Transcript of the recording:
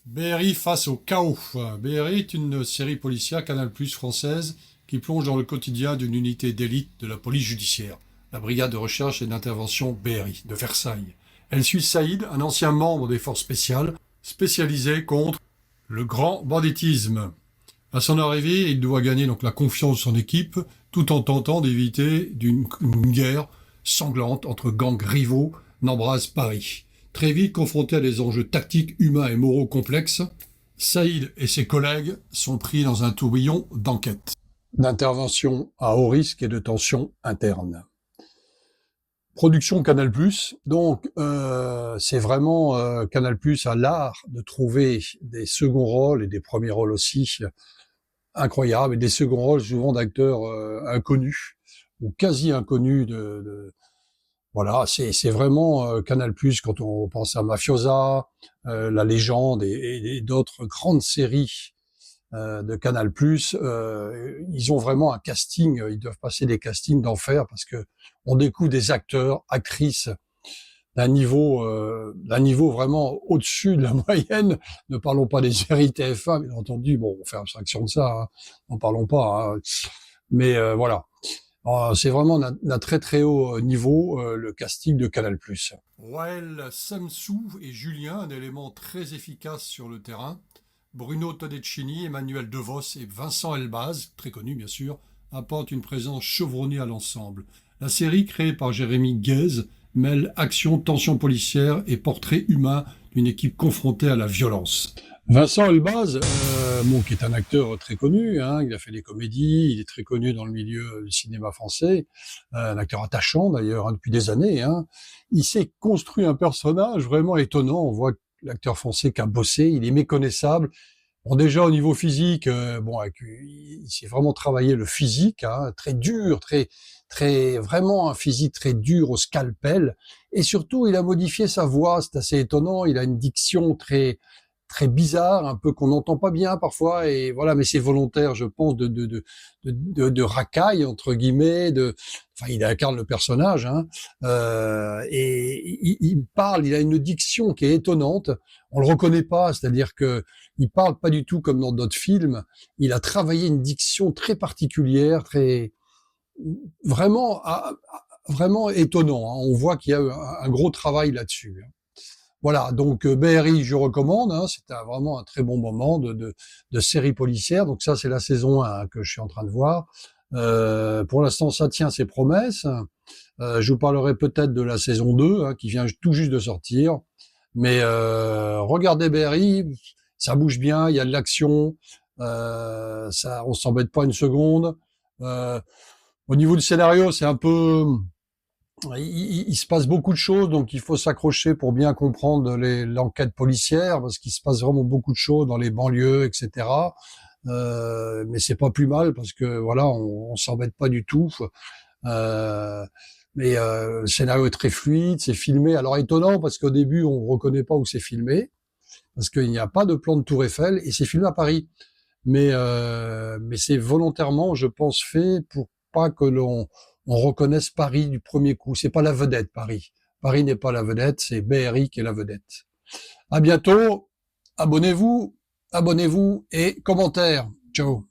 BRI face au chaos. BRI est une série policière Canal+ française qui plonge dans le quotidien d'une unité d'élite de la police judiciaire, la brigade de recherche et d'intervention BRI de Versailles. Elle suit Saïd, un ancien membre des forces spéciales, spécialisé contre le grand banditisme. À son arrivée, il doit gagner donc la confiance de son équipe, tout en tentant d'éviter une guerre sanglante entre gangs rivaux n'embrase Paris. Très vite confronté à des enjeux tactiques, humains et moraux complexes, Saïd et ses collègues sont pris dans un tourbillon d'enquête, d'intervention à haut risque et de tensions internes. Production Canal+, donc c'est vraiment Canal+ a l'art de trouver des seconds rôles et des premiers rôles aussi incroyables, et des seconds rôles souvent d'acteurs inconnus ou quasi inconnus voilà, c'est vraiment Canal+, quand on pense à Mafiosa, La Légende et d'autres grandes séries de Canal+, ils ont vraiment un casting, ils doivent passer des castings d'enfer parce que on découvre des acteurs, actrices d'un niveau vraiment au-dessus de la moyenne. Ne parlons pas des séries TF1, bien entendu, bon, on fait abstraction de ça, hein, n'en parlons pas, hein. Mais voilà. C'est vraiment d'un très très haut niveau, le casting de Canal+. Wael Samsou et Julien, un élément très efficace sur le terrain. Bruno Todeschini, Emmanuel DeVos et Vincent Elbaz, très connus bien sûr, apportent une présence chevronnée à l'ensemble. La série, créée par Jérémy Guez, mêle action, tension policière et portrait humain d'une équipe confrontée à la violence. Vincent Elbaz, qui est un acteur très connu, hein, il a fait des comédies, il est très connu dans le milieu du cinéma français, un acteur attachant d'ailleurs, hein, depuis des années. Hein. Il s'est construit un personnage vraiment étonnant, on voit que l'acteur français qui a bossé, il est méconnaissable. Bon, déjà au niveau physique, il s'est vraiment travaillé le physique, hein, très dur, très vraiment un physique très dur au scalpel, et surtout il a modifié sa voix, c'est assez étonnant, il a une diction très bizarre, un peu qu'on n'entend pas bien parfois, et voilà, mais c'est volontaire, je pense, de racaille entre guillemets, enfin, il incarne le personnage, hein, et il parle, il a une diction qui est étonnante, on le reconnaît pas, c'est-à-dire que il parle pas du tout comme dans d'autres films, il a travaillé une diction très particulière, très vraiment, vraiment étonnant, hein. On voit qu'il y a un gros travail là-dessus. Voilà, donc BRI, je recommande, hein, c'était vraiment un très bon moment de série policière. Donc ça, c'est la saison 1 que je suis en train de voir. Pour l'instant, ça tient ses promesses. Je vous parlerai peut-être de la saison 2, hein, qui vient tout juste de sortir. Mais regardez BRI, ça bouge bien, il y a de l'action, ça, on s'embête pas une seconde. Euh, Au niveau du scénario, c'est un peu il se passe beaucoup de choses, donc il faut s'accrocher pour bien comprendre l'enquête policière, parce qu'il se passe vraiment beaucoup de choses dans les banlieues, etc. Mais c'est pas plus mal parce que voilà, on s'embête pas du tout. Euh, mais le scénario est très fluide, c'est filmé. Alors étonnant parce qu'au début on reconnaît pas où c'est filmé, parce qu'il n'y a pas de plan de Tour Eiffel et c'est filmé à Paris. Mais c'est volontairement, je pense, fait pour pas que on reconnaisse Paris du premier coup. C'est pas la vedette, Paris. Paris n'est pas la vedette, c'est BRI qui est la vedette. À bientôt. Abonnez-vous et commentaires. Ciao.